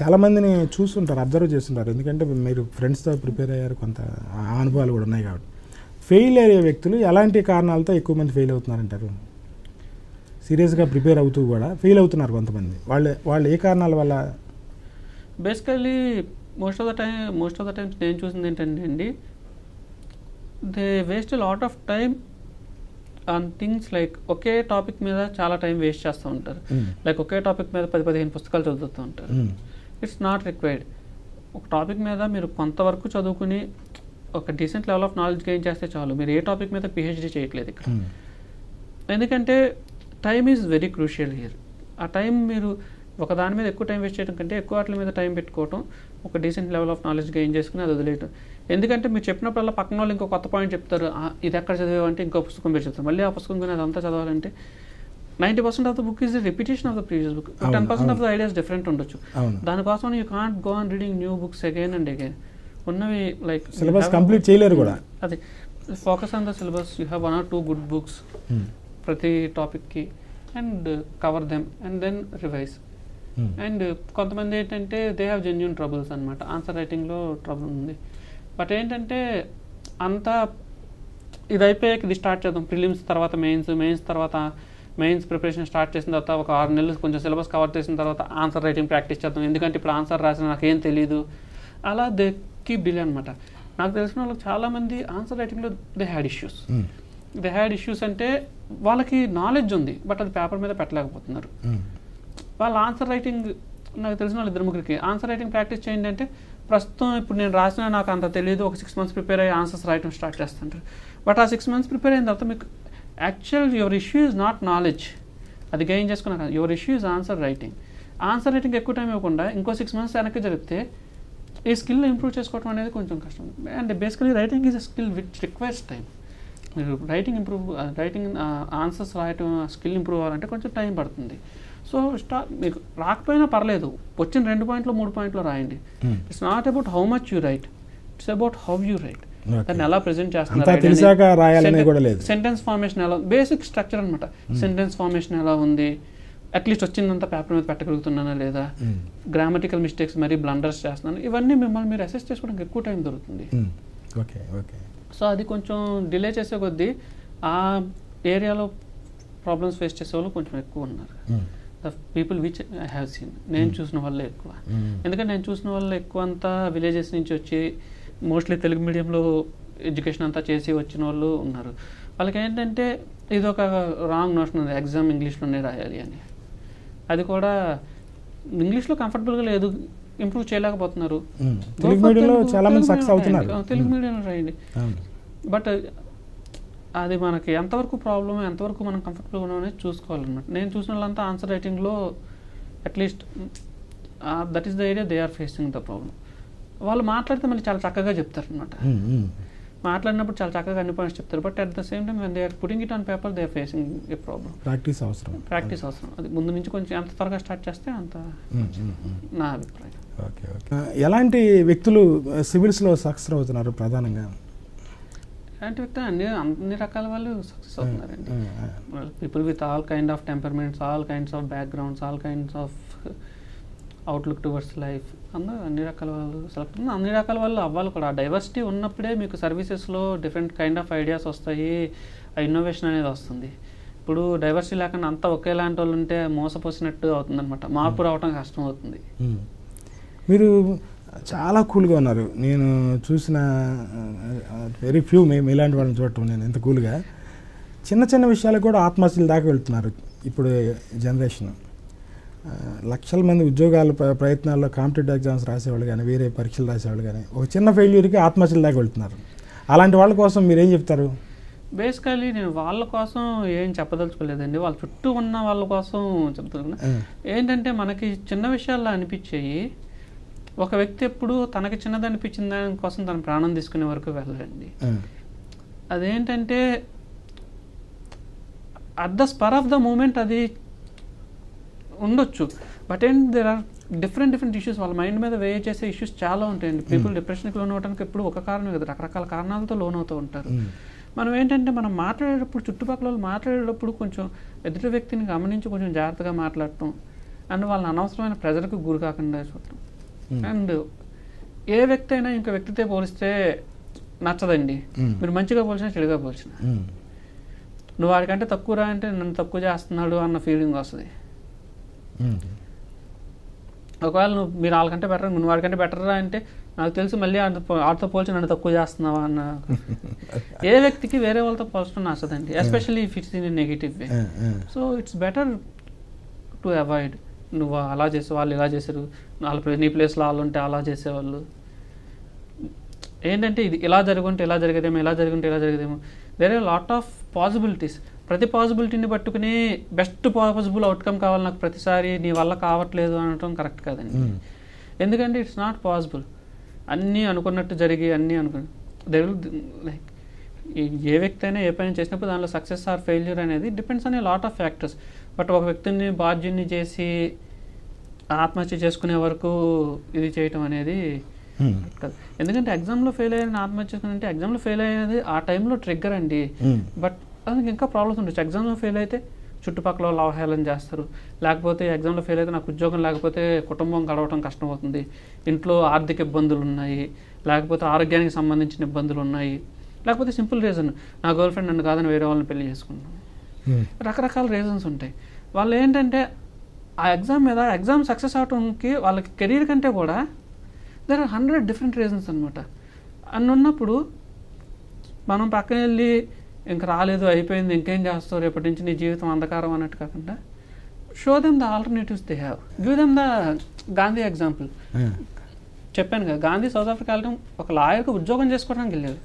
చాలామందిని చూస్తుంటారు, అబ్జర్వ్ చేస్తుంటారు, ఎందుకంటే మీరు ఫ్రెండ్స్తో ప్రిపేర్ అయ్యారు, కొంత అనుభవాలు కూడా ఉన్నాయి కాబట్టి. ఫెయిల్ అయ్యే వ్యక్తులు ఎలాంటి కారణాలతో ఎక్కువ మంది ఫెయిల్ అవుతున్నారంటారు? సీరియస్గా ప్రిపేర్ అవుతూ కూడా ఫెయిల్ అవుతున్నారు కొంతమంది. వాళ్ళు ఏ కారణాల వల్ల? Basically most of the times నేను చూసింది ఏంటంటే అండి, they waste lot of time on things like okay topic మీద చాలా టైం వేస్ట్ చేస్తూ ఉంటారు. లైక్ ఒకే టాపిక్ మీద 10-15 పుస్తకాలు చదువుతూ ఉంటారు. It's not required. ఒక టాపిక్ మీద మీరు కొంతవరకు చదువుకుని ఒక decent level of knowledge gain చేస్తే చాలు. మీరు ఏ టాపిక్ మీద పిహెచ్డీ చేయట్లేదు ఇక్కడ. ఎందుకంటే time is very crucial here. ఆ టైం మీరు ఒక దాని మీద ఎక్కువ టైం వేస్ట్ చేయడం కంటే ఎక్కువ వాటి మీద టైం పెట్టుకోవటం, ఒక decent level of knowledge gain చేసుకుని అది వదిలేయటం. ఎందుకంటే మీరు చెప్పినప్పుడల్లా పక్కన వాళ్ళు ఇంకో కొత్త పాయింట్ చెప్తారు, ఇది ఎక్కడ చదివామంటే ఇంకో పుస్తకం మీరు చెప్తారు, మళ్ళీ ఆ పుస్తకం కానీ అదంతా చదవాలంటే 90% of the book is the repetition of the previous book. 10% of the ideas different ఉండొచ్చు. దానికోసం you can't go on reading new books again and again. ఉన్నవి లైక్ సిలబస్ కంప్లీట్ చేయలేరు కూడా. అది focus on the syllabus. You have 1 or 2 good books ప్రతి టాపిక్కి and cover them and then revise. And కొంతమంది ఏంటంటే దే హ్యావ్ జెన్యూన్ ట్రబుల్స్ అనమాట, answer రైటింగ్లో ట్రబుల్ ఉంది. బట్ ఏంటంటే అంతా ఇది అయిపోయాక ఇది స్టార్ట్ చేద్దాం, ప్రిలిమ్స్ తర్వాత మెయిన్స్ తర్వాత మెయిన్స్ ప్రిపరేషన్ స్టార్ట్ చేసిన తర్వాత ఒక 6 నెలలు కొంచెం సిలబస్ కవర్ చేసిన తర్వాత ఆన్సర్ రైటింగ్ ప్రాక్టీస్ చేద్దాం, ఎందుకంటే ఇప్పుడు ఆన్సర్ రాసిన నాకేం తెలీదు, అలా దే కీప్ డిలే అనమాట. నాకు తెలిసిన వాళ్ళకి చాలామంది ఆన్సర్ రైటింగ్లో దే హ్యాడ్ ఇష్యూస్. అంటే వాళ్ళకి నాలెడ్జ్ ఉంది బట్ అది పేపర్ మీద పెట్టలేకపోతున్నారు. వాళ్ళ ఆన్సర్ రైటింగ్, నాకు తెలిసిన వాళ్ళు 2-3కి ఆన్సర్ రైటింగ్ ప్రాక్టీస్ చేయండి అంటే ప్రస్తుతం ఇప్పుడు నేను రాసిన నాకు అంత తెలియదు, ఒక 6 months ప్రిపేర్ అయ్యి ఆన్సర్స్ రాయటం స్టార్ట్ చేస్తుంటారు. బట్ ఆ 6 months ప్రిపేర్ అయిన తర్వాత మీకు actual your issue is not knowledge, అది గెయిన్ చేసుకున్నాక your issue is answer writing. Answer writing ఎక్కువ టైం ఇవ్వకుండా ఇంకో 6 months వెనక్కి జరిగితే ఈ స్కిల్ ఇంప్రూవ్ చేసుకోవడం అనేది కొంచెం కష్టం. And basically writing is a skill which requires time. మీరు రైటింగ్ ఆన్సర్స్ రాయటం స్కిల్ ఇంప్రూవ్ అవ్వాలంటే కొంచెం టైం పడుతుంది. సో మీకు రాకపోయినా పర్లేదు, వచ్చిన 2 పాయింట్లు 3 పాయింట్లు రాయండి. It's not about how much you right, it's about how you right. దాన్ని ఎలా ప్రెజెంట్ చేస్తున్నారు, సెంటెన్స్ ఫార్మేషన్ ఎలా, బేసిక్ స్ట్రక్చర్ అనమాట. సెంటెన్స్ ఫార్మేషన్ ఎలా ఉంది, అట్లీస్ట్ వచ్చిందంతా పేపర్ మీద పెట్టగలుగుతున్నానా లేదా, గ్రామటికల్ మిస్టేక్స్ మరి బ్లండర్స్ చేస్తున్నాను, ఇవన్నీ మిమ్మల్ని మీరు అసెస్ చేసుకోవడానికి ఎక్కువ టైం దొరుకుతుంది. సో అది కొంచెం డిలే చేసే కొద్దీ ఆ ఏరియాలో ప్రాబ్లమ్స్ ఫేస్ చేసే వాళ్ళు కొంచెం ఎక్కువ ఉన్నారు. The people which I have seen, నేను చూసిన వాళ్ళే ఎక్కువ. ఎందుకంటే నేను చూసిన వాళ్ళు ఎక్కువ అంతా విలేజెస్ నుంచి వచ్చి మోస్ట్లీ తెలుగు మీడియంలో ఎడ్యుకేషన్ అంతా చేసి వచ్చిన వాళ్ళు ఉన్నారు. వాళ్ళకి ఏంటంటే ఇది ఒక రాంగ్ నోషన్ ఉంది, ఎగ్జామ్ ఇంగ్లీష్లోనే రాయాలి అని. అది కూడా ఇంగ్లీష్లో కంఫర్టబుల్గా లేదు, ఇంప్రూవ్ చేయలేకపోతున్నారు. తెలుగు మీడియంలో రాయండి. బట్ అది మనకి ఎంతవరకు ప్రాబ్లమ్, ఎంతవరకు మనం కంఫర్టబుల్గా ఉన్నాం అనేది చూసుకోవాలన్నమాట. నేను చూసిన వాళ్ళంతా ఆన్సర్ రైటింగ్లో at least that is the area they are facing the problem. వాళ్ళు మాట్లాడితే మళ్ళీ చాలా చక్కగా చెప్తారు అనమాట. మాట్లాడినప్పుడు చాలా చక్కగా అన్ని పాయింట్స్ చెప్తారు. But at the same time when they are putting it on paper they are facing a problem. Practice అవసరం. అది ముందు నుంచి కొంచెం ఎంత త్వరగా స్టార్ట్ చేస్తే అంత నా అభిప్రాయం. ఎలాంటి వ్యక్తులు సివిల్స్లో సక్సెస్ అవుతున్నారు ప్రధానంగా? ఎలాంటి వ్యక్తులు అన్ని రకాల వాళ్ళు సక్సెస్ అవుతున్నారండి. People with all kind of temperaments, all kinds of backgrounds, all kinds of outlook towards life, అందరూ అన్ని రకాల వాళ్ళు సెలెక్ట్ అవుతుంది. అన్ని రకాల వాళ్ళు అవ్వాలి కూడా. ఆ డైవర్సిటీ ఉన్నప్పుడే మీకు సర్వీసెస్లో డిఫరెంట్ కైండ్ ఆఫ్ ఐడియాస్ వస్తాయి, ఆ ఇన్నోవేషన్ అనేది వస్తుంది. ఇప్పుడు డైవర్సిటీ లేకుండా అంతా ఒకేలాంటి వాళ్ళు ఉంటే మోసపోసినట్టు అవుతుంది అనమాట, మార్పు రావడం కష్టం అవుతుంది. మీరు చాలా కూల్గా ఉన్నారు, నేను చూసిన వెరీ ఫ్యూ మేము ఇలాంటి వాళ్ళని చూడటం. నేను ఎంత కూల్గా చిన్న చిన్న విషయాలకు కూడా ఆత్మహత్యల దాకా వెళ్తున్నారు ఇప్పుడు జనరేషన్. లక్షల మంది ఉద్యోగాల ప్రయత్నాల్లో కాంపిటేటివ్ ఎగ్జామ్స్ రాసేవాళ్ళు కానీ, వేరే పరీక్షలు రాసేవాళ్ళు కానీ ఒక చిన్న ఫెయిల్యూర్కి ఆత్మహత్యల దాకా వెళ్తున్నారు. అలాంటి వాళ్ళ కోసం మీరేం చెప్తారు? బేసికలీ నేను వాళ్ళ కోసం ఏం చెప్పదలుచుకోలేదండి, వాళ్ళ చుట్టూ ఉన్న వాళ్ళ కోసం చెప్తాను. ఏంటంటే మనకి చిన్న విషయాల్లో అనిపించేవి ఒక వ్యక్తి ఎప్పుడు తనకి చిన్నది అనిపించిన దానికోసం తన ప్రాణం తీసుకునే వరకు వెళ్ళండి. అదేంటంటే at the spur of the moment అది ఉండొచ్చు, బట్ ఏంటి దేర్ ఆర్ డిఫరెంట్ ఇష్యూస్ వాళ్ళ మైండ్ మీద వేయ చేసే ఇష్యూస్ చాలా ఉంటాయండి. పీపుల్ డిప్రెషన్కి లోన్ అవడానికి ఎప్పుడు ఒక కారణం కదా, రకరకాల కారణాలతో లోన్ అవుతూ ఉంటారు. మనం ఏంటంటే మనం మాట్లాడేటప్పుడు చుట్టుపక్కల వాళ్ళు మాట్లాడేటప్పుడు కొంచెం ఎదుటి వ్యక్తిని గమనించి కొంచెం జాగ్రత్తగా మాట్లాడటం అండ్ వాళ్ళని అనవసరమైన ప్రెజర్కి గురి కాకుండా చూడటం. అండ్ ఏ వ్యక్తి అయినా ఇంకో వ్యక్తితో పోలిస్తే నచ్చదండి. మీరు మంచిగా పోల్చినా చెడుగా పోల్చినా నువ్వు వాడికంటే తక్కువ రా అంటే నన్ను తక్కువ చేస్తున్నాడు అన్న ఫీలింగ్ వస్తుంది. ఒకవేళ మీరు వాళ్ళకంటే బెటర్, నువ్వు వాడికంటే బెటర్ రా అంటే నాకు తెలిసి మళ్ళీ ఆడితో పోల్చి నన్ను తక్కువ చేస్తున్నావా అన్న. ఏ వ్యక్తికి వేరే వాళ్ళతో పోల్చడం నచ్చదండి, especially if it's in negative way. So it's better to avoid. నువ్వు అలా చేసే వాళ్ళు ఇలా చేశారు, నీ ప్లేస్లో వాళ్ళు ఉంటే అలా చేసేవాళ్ళు. ఏంటంటే ఇది ఇలా జరుగుంటే ఇలా జరిగేదేమో, ఇలా జరుగుంటే ఇలా జరిగేదేమో. There are lot of possibilities. ప్రతి పాసిబిలిటీని పట్టుకుని బెస్ట్ పాసిబుల్ అవుట్కమ్ కావాలి నాకు ప్రతిసారి, నీ వల్ల కావట్లేదు అనటం కరెక్ట్ కాదండి. ఎందుకంటే ఇట్స్ నాట్ పాసిబుల్. అన్నీ అనుకున్నట్టు జరిగి అన్నీ లైక్ ఏ వ్యక్తి అయినా ఏ పని చేసినప్పుడు దానిలో సక్సెస్ ఆర్ ఫెయిల్యూర్ అనేది depends on a lot of factors. But ఒక వ్యక్తిని బాధ్యుని చేసి ఆత్మహత్య చేసుకునే వరకు ఇది చేయటం అనేది కాదు. ఎందుకంటే ఎగ్జామ్లో ఫెయిల్ అయ్యారని ఆత్మహత్య చేసుకుని అంటే ఎగ్జామ్లో ఫెయిల్ అయ్యేది ఆ టైంలో ట్రిగ్గర్ అండి. బట్ దానికి ఇంకా ప్రాబ్లమ్స్ ఉండొచ్చు. ఎగ్జామ్లో ఫెయిల్ అయితే చుట్టుపక్కల వాళ్ళు అవహేళన చేస్తారు, లేకపోతే ఎగ్జామ్లో ఫెయిల్ అయితే నాకు ఉద్యోగం లేకపోతే కుటుంబం గడవటం కష్టమవుతుంది, ఇంట్లో ఆర్థిక ఇబ్బందులు ఉన్నాయి, లేకపోతే ఆరోగ్యానికి సంబంధించిన ఇబ్బందులు ఉన్నాయి, లేకపోతే సింపుల్ రీజన్ నా గర్ల్ ఫ్రెండ్ నన్ను కాదని వేరే వాళ్ళని పెళ్లి చేసుకున్నాను. రకరకాల రీజన్స్ ఉంటాయి. వాళ్ళు ఏంటంటే ఆ ఎగ్జామ్ మీద ఎగ్జామ్ సక్సెస్ అవడానికి వాళ్ళకి కెరీర్ కంటే కూడా దేర్ ఆర్ 100 డిఫరెంట్ రీజన్స్ అనమాట. అన్నప్పుడు మనం పక్కన వెళ్ళి ఇంక రాలేదు అయిపోయింది ఇంకేం చేస్తావు రేపటి నుంచి నీ జీవితం అంధకారం అన్నట్టు కాకుండా show them the alternatives they have. Give them the Gandhi example. చెప్పాను కదా, గాంధీ సౌత్ ఆఫ్రికా వెళ్ళడం ఒక లాయర్కి ఉద్యోగం చేసుకోవడానికి వెళ్ళలేదు,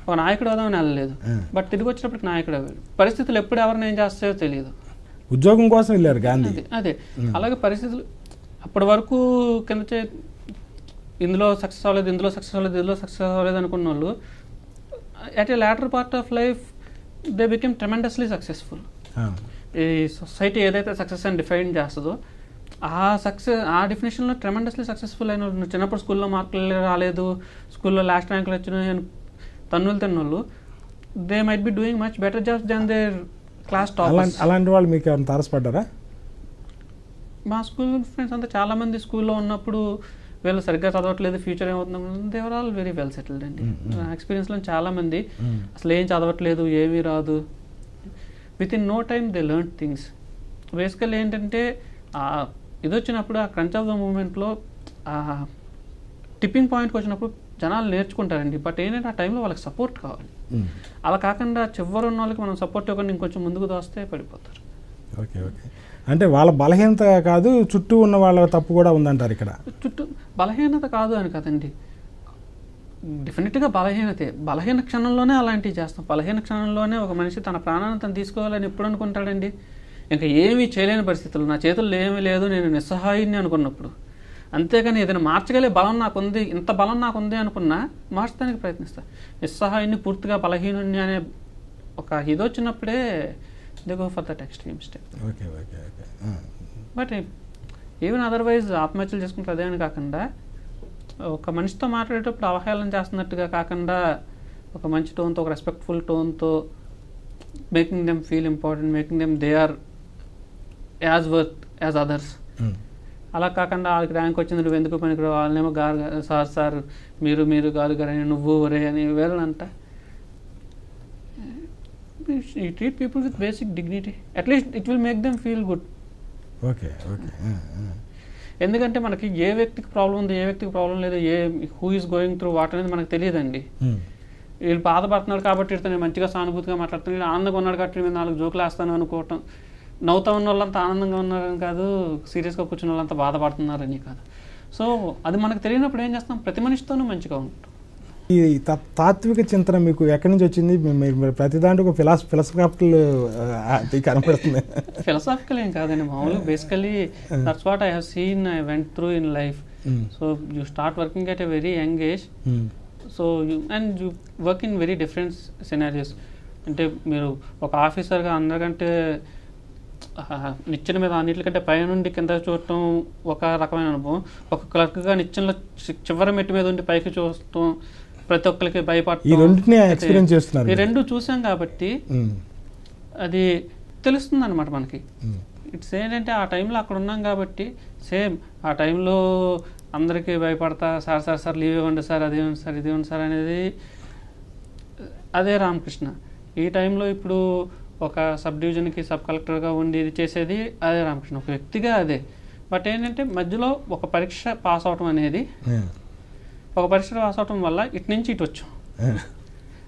ఒక నాయకుడు అవుదామని వెళ్ళలేదు. బట్ తిరిగి వచ్చినప్పటికి నాయకుడు అవ్వాలి. పరిస్థితులు ఎప్పుడు ఎవరిని ఏం చేస్తాయో తెలియదు, ఉద్యోగం కోసం వెళ్ళారు గాంధీ. అదే అలాగే పరిస్థితులు అప్పటి వరకు కింద ఇందులో సక్సెస్ అవ్వలేదు, ఇందులో సక్సెస్ అవ్వలేదు, ఇందులో సక్సెస్ అవ్వలేదు అనుకున్న వాళ్ళు at a latter part of life they became tremendously successful. ఈ సొసైటీ ఏదైతే సక్సెస్ అని డిఫైన్ చేస్తుందో ఆ డెఫినేషన్లో ట్రెమెండస్లీ సక్సెస్ఫుల్ అయిన వాళ్ళు, చిన్నప్పుడు స్కూల్లో మార్కులు రాలేదు, స్కూల్లో లాస్ట్ ర్యాంకులు వచ్చినాయి తన్నులు తిన్నోళ్ళు, they might be doing much better jobs than their class toppers. అలాంటి వాళ్ళు మీకు ఏమైనా తారసపడ్డారా? మా స్కూల్ ఫ్రెండ్స్ అంతా చాలామంది స్కూల్లో ఉన్నప్పుడు వీళ్ళు సరిగ్గా చదవట్లేదు, ఫ్యూచర్ ఏమవుతుంది, they are all very well settled అండి. నా ఎక్స్పీరియన్స్లో చాలామంది అసలు ఏం చదవట్లేదు, ఏమీ రాదు, within no time they learn things. Basically ఏంటంటే ఇది వచ్చినప్పుడు ఆ క్రంచ్ ఆఫ్ ద మూమెంట్లో టిప్పింగ్ పాయింట్కి వచ్చినప్పుడు జనాలు నేర్చుకుంటారండి. బట్ ఏంటంటే ఆ టైంలో వాళ్ళకి సపోర్ట్ కావాలి. అలా కాకుండా చివరి ఉన్న వాళ్ళకి మనం సపోర్ట్ ఇవ్వకుండా ఇంకొంచెం ముందుకు దోస్తే పడిపోతారు. ఓకే ఓకే, అంటే వాళ్ళ బలహీనత కాదు, చుట్టూ ఉన్న వాళ్ళ తప్పు కూడా ఉందంటారు ఇక్కడ. చుట్టూ బలహీనత కాదు అని కదండి, డెఫినెట్గా బలహీనతే. బలహీన క్షణంలోనే అలాంటివి చేస్తాం. బలహీన క్షణంలోనే ఒక మనిషి తన ప్రాణాన్ని తను తీసుకోవాలని ఎప్పుడు అనుకుంటాడండి? ఇంకా ఏమీ చేయలేని పరిస్థితులు, నా చేతుల్లో ఏమీ లేదు, నేను నిస్సహాయిని అనుకున్నప్పుడు. అంతేగాని ఏదైనా మార్చగలే బలం నాకుంది, ఇంత బలం నాకుంది అనుకున్నా మార్చడానికి ప్రయత్నిస్తా. నిస్సహాయిని, పూర్తిగా బలహీనుని అనే ఒక ఇది వచ్చినప్పుడే they go for that extreme step. Okay okay okay. But even otherwise ఆత్మహత్యలు చేసుకుంటే అదే అని కాకుండా ఒక మనిషితో మాట్లాడేటప్పుడు అవహేళన చేస్తున్నట్టుగా కాకుండా ఒక మంచి టోన్తో, ఒక రెస్పెక్ట్ఫుల్ టోన్తో, making them feel important, making them they are as worth as others. అలా కాకుండా వాళ్ళకి ర్యాంక్ వచ్చింది నువ్వు ఎందుకు పనికి, వాళ్ళేమో గారు సార్ సార్ మీరు మీరు గారు గారు అని, నువ్వు ఒరే అని వేళ్ళంట. You treat people with basic dignity. At least it will make them feel good. Okay, okay. ఎందుకంటే మనకి ఏ వ్యక్తికి ప్రాబ్లం ఉంది, ఏ వ్యక్తికి ప్రాబ్లం లేదు, who is going through what అనేది మనకు తెలియదండి. వీళ్ళు బాధపడుతున్నాడు కాబట్టి నేను మంచిగా సానుభూతిగా మాట్లాడుతున్నాను, వీళ్ళు ఆనందంగా ఉన్నాడు కాబట్టి నేను 4 జోకులు వేస్తాను అనుకోవటం. నవ్వుతా ఉన్న వాళ్ళంతా ఆనందంగా ఉన్నారని కాదు, సీరియస్గా కూర్చున్న వాళ్ళంతా బాధపడుతున్నారని కాదు. సో అది మనకు తెలియనప్పుడు ఏం చేస్తాం, ప్రతి మనిషితోనూ మంచిగా ఉంటాం. ఈ తాత్విక చింతన మీకు ఎక్కడి నుంచి వచ్చింది? మీరు ప్రతి దాంట్లో ఒక ఫిలాసఫికల్ కనపడుతుంది. ఫిలాసఫికల్ ఏం కాదండి, మామూలుగా basically that's what I have seen, I went through in life. So you start working at a very young age, so you work in very different scenarios. అంటే మీరు ఒక ఆఫీసర్గా అందరికంటే నిచ్చెన మీద అన్నిటికంటే పైనుండి కింద చూడటం ఒక రకమైన అనుభవం, ఒక క్లర్క్గా నిచ్చెనలో చివరి మెట్టు మీద ఉండి పైకి చూడటం, ప్రతి ఒక్కరికి భయపడటం, ఈ రెండు చూసాం కాబట్టి అది తెలుస్తుంది అనమాట మనకి. ఇట్స్ ఏంటంటే ఆ టైంలో అక్కడ ఉన్నాం కాబట్టి సేమ్ ఆ టైంలో అందరికీ భయపడతా సార్ సార్ సార్ లీవ్ ఇవ్వండి సార్, అది ఇవ్వండి సార్, ఇది ఇవ్వండి సార్ అనేది అదే రామకృష్ణ. ఈ టైంలో ఇప్పుడు ఒక సబ్ డివిజన్కి సబ్ కలెక్టర్గా ఉండి ఇది చేసేది అదే రామకృష్ణ, ఒక వ్యక్తిగా అదే. బట్ ఏంటంటే మధ్యలో ఒక పరీక్ష పాస్ అవటం అనేది, ఒక పరీక్ష పాస్ అవటం వల్ల ఇటు నుంచి ఇటు వచ్చాం,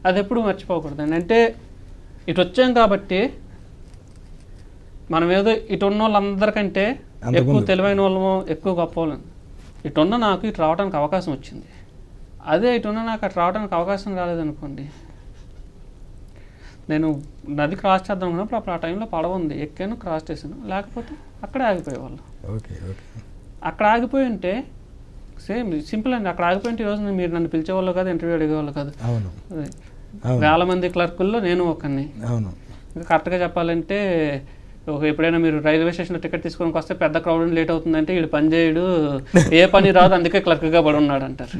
అది ఎప్పుడు మర్చిపోకూడదండి. అంటే ఇటు వచ్చాం కాబట్టి మనం ఏదో ఇటు ఉన్న వాళ్ళందరికంటే ఎక్కువ తెలివైన వాళ్ళము, ఎక్కువ గొప్ప వాళ్ళం. ఇటున్న నాకు ఇటు రావడానికి అవకాశం వచ్చింది, అదే ఇటున్న నాకు అటు రావడానికి అవకాశం రాలేదనుకోండి, నేను నది క్రాస్ చేద్దాం అనుకున్నప్పుడు అప్పుడు ఆ టైంలో పడవ ఉంది, ఎక్కాను, క్రాస్ చేశాను, లేకపోతే అక్కడే ఆగిపోయేవాళ్ళు. అక్కడ ఆగిపోయి ఉంటే సేమ్ సింపుల్ అండి, అక్కడ ఆగిపోయి ఉంటే ఈరోజు మీరు నన్ను పిలిచేవాళ్ళు కాదు, ఇంటర్వ్యూ అడిగేవాళ్ళు కాదు. వేల మంది క్లర్కుల్లో నేను ఒకరిని. కరెక్ట్గా చెప్పాలంటే ఎప్పుడైనా మీరు రైల్వే స్టేషన్లో టికెట్ తీసుకొని వస్తే పెద్ద క్రౌడ్ లేట్ అవుతుందంటే వీడు పని చేయడు, ఏ పని రాదు, అందుకే క్లర్క్గా పడి ఉన్నాడు అంటారు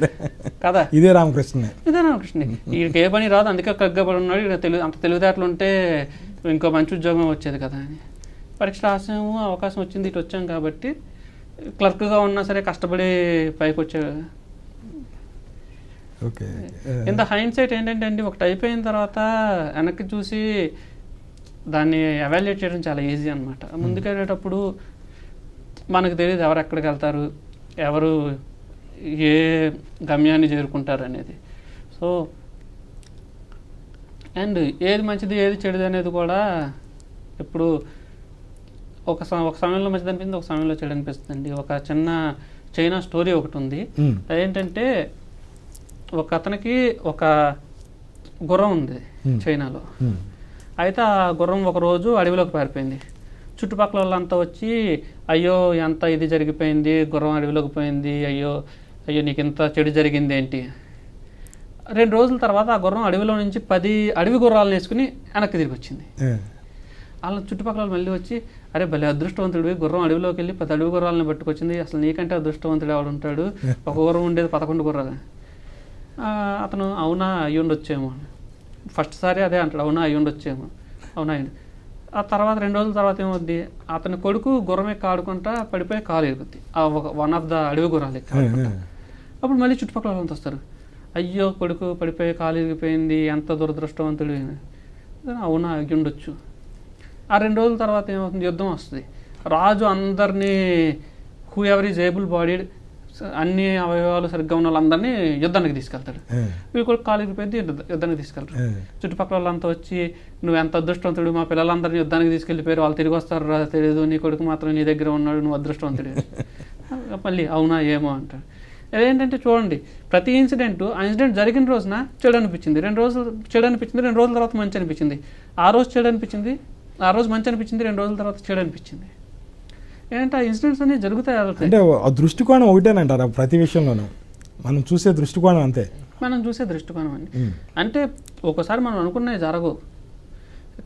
కదా. ఇదే రామకృష్ణ, వీడికి ఏ పని రాదు అందుకే క్లర్క్గా పడి ఉన్నాడు, అంత తెలివితేటలు ఉంటే ఇంకో మంచి ఉద్యోగం వచ్చేది కదా అని పరీక్ష రాసాము, అవకాశం వచ్చింది, ఇటు వచ్చాం కాబట్టి క్లర్క్గా ఉన్నా సరే కష్టపడి పైకి వచ్చే. ఇంత హైండ్ సైట్ ఏంటంటే అండి, ఒకటి అయిపోయిన తర్వాత వెనక్కి చూసి దాన్ని ఎవాల్యుయేట్ చేయడం చాలా ఈజీ అనమాట. ముందుకెళ్ళేటప్పుడు మనకు తెలియదు ఎవరు ఎక్కడికి వెళ్తారు, ఎవరు ఏ గమ్యాన్ని చేరుకుంటారు అనేది. సో అండ్ ఏది మంచిది ఏది చెడుది అనేది కూడా ఎప్పుడు ఒక సమయంలో మంచిది అనిపిస్తుంది, ఒక సమయంలో చెడు అనిపిస్తుంది. ఒక చిన్న చైనా స్టోరీ ఒకటి ఉంది. అదేంటంటే ఒక అతనికి ఒక గుర్రం ఉంది చైనాలో. అయితే ఆ గుర్రం ఒకరోజు అడవిలోకి పారిపోయింది. చుట్టుపక్కల వాళ్ళంతా వచ్చి అయ్యో ఎంత ఇది జరిగిపోయింది, గుర్రం అడవిలోకి పోయింది, అయ్యో అయ్యో నీకు ఇంత చెడు జరిగింది ఏంటి. 2 రోజుల తర్వాత ఆ గుర్రం అడవిలో నుంచి 10 అడవి గుర్రాలను వేసుకుని వెనక్కి తిరిగి వచ్చింది. వాళ్ళ చుట్టుపక్కల మళ్ళీ వచ్చి అరే భలే అదృష్టవంతుడివి, గుర్రం అడవిలోకి వెళ్ళి 10 అడవి గుర్రాలను పట్టుకొచ్చింది, అసలు నీకంటే అదృష్టవంతుడు ఎవడు ఉంటాడు, ఒక గుర్రం ఉండేది 11 గుర్రాలు. అతను అవునా అయ్యి ఉండొచ్చేమో, ఫస్ట్ సారి అదే అంటాడు, అవునా అయ్యి ఉండొచ్చేమో, అవునా అయ్యండి. ఆ తర్వాత 2 రోజుల తర్వాత ఏమవుద్ది, అతని కొడుకు గుర్రం ఎక్కి ఆడుకుంటా పడిపోయి కాలు ఇరుగుద్ది, వన్ ఆఫ్ ద అడవి గుర్రాలు ఎక్కి ఆడుకుంటా. అప్పుడు మళ్ళీ చుట్టుపక్కల వాళ్ళంతా వస్తారు, అయ్యో కొడుకు పడిపోయి కాలు ఇరిగిపోయింది, ఎంత దురదృష్టవంతుడు. అవునా అయ్యి ఉండొచ్చు. ఆ 2 రోజుల తర్వాత ఏమవుతుంది, యుద్ధం వస్తుంది. రాజు అందరినీ who ever is able bodied, అన్ని అవయవాలు సరిగ్గా ఉన్న వాళ్ళందరినీ యుద్ధానికి తీసుకెళ్తాడు. వీళ్ళు కూడా కాలేజీకి పోయి యుద్ధానికి తీసుకెళ్తారు. చుట్టుపక్కల వాళ్ళంతా వచ్చి నువ్వు ఎంత అదృష్టవంతుడు, మా పిల్లలందరినీ యుద్ధానికి తీసుకెళ్ళిపోయారు, వాళ్ళు తిరిగి వస్తారు రా తెలియదు, నీ కొడుకు మాత్రం నీ దగ్గర ఉన్నాడు, నువ్వు అదృష్టవంతుడు. మళ్ళీ అవునా ఏమో అంటాడు. అదేంటంటే చూడండి, ప్రతి ఇన్సిడెంట్ ఆ ఇన్సిడెంట్ జరిగిన రోజున చెడు అనిపించింది, 2 రోజులు చెడు అనిపించింది, 2 రోజుల తర్వాత మంచి అనిపించింది, ఆ రోజు చెడు అనిపించింది, ఆ రోజు మంచి అనిపించింది, 2 రోజుల తర్వాత చెడు అనిపించింది. ఏంటంటే ఆ ఇన్సిడెంట్స్ అన్ని జరుగుతాయి. అంటే ఆ దృష్టికోణం ఒకటేనంటారా ప్రతి విషయంలోనూ? మనం చూసే దృష్టికోణం అంతే, మనం చూసే దృష్టికోణం అండి. అంటే ఒకసారి మనం అనుకున్నవి జరగవు,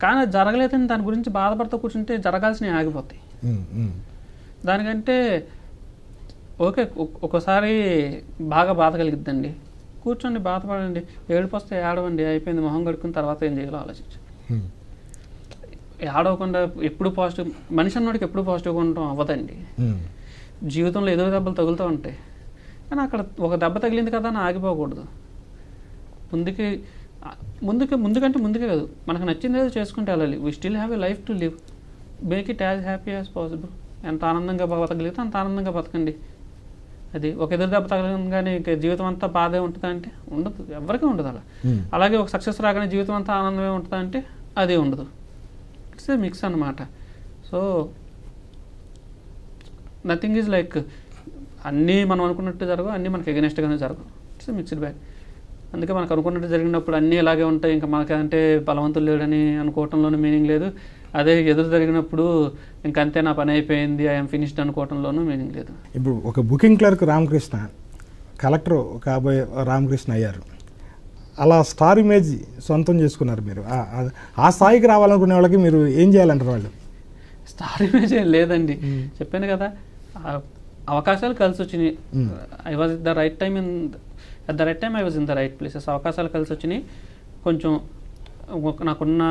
కానీ అది జరగలేదని దాని గురించి బాధపడుతూ కూర్చుంటే జరగాల్సినవి ఆగిపోతాయి. దానికంటే ఓకే ఒకసారి బాగా బాధ కలిగిద్దండి, కూర్చోండి బాధపడండి, ఏడుపు వస్తే ఏడవండి, అయిపోయింది, మొహం కడుక్కున్న తర్వాత ఏం చేయాలో ఆలోచించండి. ఆడవకుండా ఎప్పుడు పాజిటివ్, మనిషి అన్నోడికి ఎప్పుడు పాజిటివ్గా ఉండటం అవ్వదండి. జీవితంలో ఏదో దెబ్బలు తగులుతూ ఉంటాయి, కానీ అక్కడ ఒక దెబ్బ తగిలింది కదా అని ఆగిపోకూడదు. ముందుకంటే ముందుకే కాదు, మనకు నచ్చింది ఏదో చేసుకుంటే వెళ్ళాలి. We still have a life to live, make it as happy as possible. ఎంత ఆనందంగా బతకగలిగితే అంత ఆనందంగా బతకండి. అది ఒక ఎదురు దెబ్బ తగలగానే ఇంకా జీవితం అంతా బాధే ఉంటుందా అంటే ఉండదు, ఎవరికీ ఉండదు అలా. అలాగే ఒక సక్సెస్ రాగానే జీవితం అంతా ఆనందమే ఉంటుందా అంటే అది ఉండదు. ఇట్స్ ఏ మిక్స్ అన్నమాట. సో నథింగ్ ఈజ్ లైక్ అన్నీ మనం అనుకున్నట్టు జరగవు, అన్నీ మనకి ఎగనెస్ట్గానే జరగవు. It's a mixed bag. అందుకే మనకు అనుకున్నట్టు జరిగినప్పుడు అన్నీ ఇలాగే ఉంటాయి, ఇంకా మనకంటే బలవంతులు లేడని అనుకోవటంలోనూ మీనింగ్ లేదు. అదే ఎదురు జరిగినప్పుడు ఇంకంతే నా పని అయిపోయింది, ఐఎమ్ ఫినిష్డ్ అనుకోవటంలోనూ మీనింగ్ లేదు. ఇప్పుడు ఒక బుకింగ్ క్లర్క్ రామకృష్ణ కలెక్టర్ కాబోయే రామకృష్ణ అయ్యారు, అలా స్టార్ ఇమేజ్ సొంతం చేసుకున్నారు మీరు. ఆ స్థాయికి రావాలనుకునే వాళ్ళకి మీరు ఏం చేయాలంటారు? వాళ్ళు స్టార్ ఇమేజ్ ఏం లేదండి, చెప్పాను కదా, అవకాశాలు కలిసి వచ్చినాయి. I was the right time at the right time, I was in the right places. అవకాశాలు కలిసి వచ్చినాయి. కొంచెం నాకున్న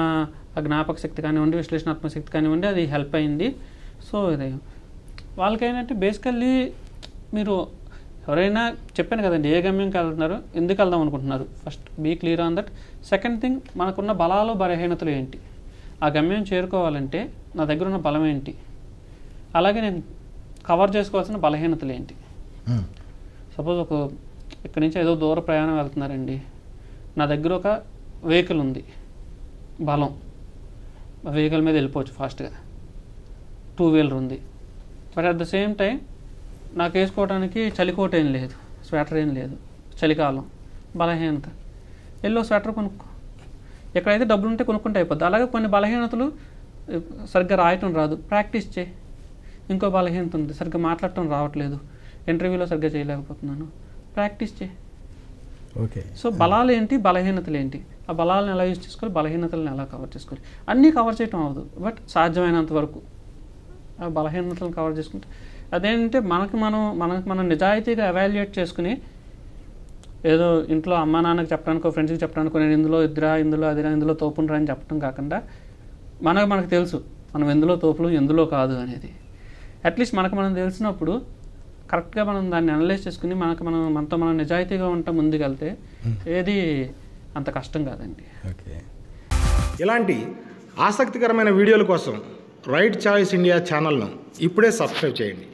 జ్ఞాపక శక్తి కానివ్వండి, విశ్లేషణాత్మక శక్తి కానివ్వండి, అది హెల్ప్ అయింది. సో ఇది వాళ్ళకి ఏంటంటే బేసికల్లీ మీరు ఎవరైనా చెప్పాను కదండి, ఏ గమ్యంకి వెళ్తున్నారు, ఎందుకు వెళ్దాం అనుకుంటున్నారు, first be clear on that. Second thing, మనకున్న బలాలు బలహీనతలు ఏంటి, ఆ గమ్యం చేరుకోవాలంటే నా దగ్గర ఉన్న బలం ఏంటి, అలాగే నేను కవర్ చేసుకోవాల్సిన బలహీనతలు ఏంటి. సపోజ్ ఇక్కడి నుంచి ఏదో దూర ప్రయాణం వెళ్తున్నారండి, నా దగ్గర ఒక వెహికల్ ఉంది, బలం, వెహికల్ మీద వెళ్ళిపోవచ్చు ఫాస్ట్గా, 2 వీలర్ ఉంది. But at the same time నాకు వేసుకోవడానికి చలికోట ఏం లేదు, స్వెటర్ ఏం లేదు, చలికాలం, బలహీనత. ఎల్లో స్వెటర్ కొనుక్కో, ఎక్కడైతే డబ్బులు ఉంటే కొనుక్కుంటే అయిపోద్ది. అలాగే కొన్ని బలహీనతలు, సరిగ్గా రాయటం రాదు, ప్రాక్టీస్ చేయి. ఇంకో బలహీనత ఉంది, సరిగ్గా మాట్లాడటం రావట్లేదు, ఇంటర్వ్యూలో సరిగ్గా చేయలేకపోతున్నాను, ప్రాక్టీస్ చేయి. ఓకే. సో బలాలు ఏంటి, బలహీనతలు ఏంటి, ఆ బలాలను ఎలా యూజ్ చేసుకోవాలి, బలహీనతలను ఎలా కవర్ చేసుకోవాలి. అన్నీ కవర్ చేయటం అవ్వదు, బట్ సాధ్యమైనంత వరకు ఆ బలహీనతలను కవర్ చేసుకుంటే, అదేంటంటే మనకు మనం నిజాయితీగా ఎవాల్యుయేట్ చేసుకుని, ఏదో ఇంట్లో అమ్మా నాన్నకి చెప్పడానికో ఫ్రెండ్స్కి చెప్పడానికో నేను ఇందులో ఇద్దరా, ఇందులో అదిరా, ఇందులో తోపునరా అని చెప్పడం కాకుండా, మనకు తెలుసు మనం ఎందులో తోపులు ఎందులో కాదు అనేది. అట్లీస్ట్ మనం తెలిసినప్పుడు కరెక్ట్గా మనం దాన్ని అనలైజ్ చేసుకుని మనతో మనం నిజాయితీగా ఉంటాం ముందుకెళ్తే ఏది అంత కష్టం కాదండి. ఓకే. ఇలాంటి ఆసక్తికరమైన వీడియోల కోసం రైట్ చాయిస్ ఇండియా ఛానల్ను ఇప్పుడే సబ్స్క్రైబ్ చేయండి.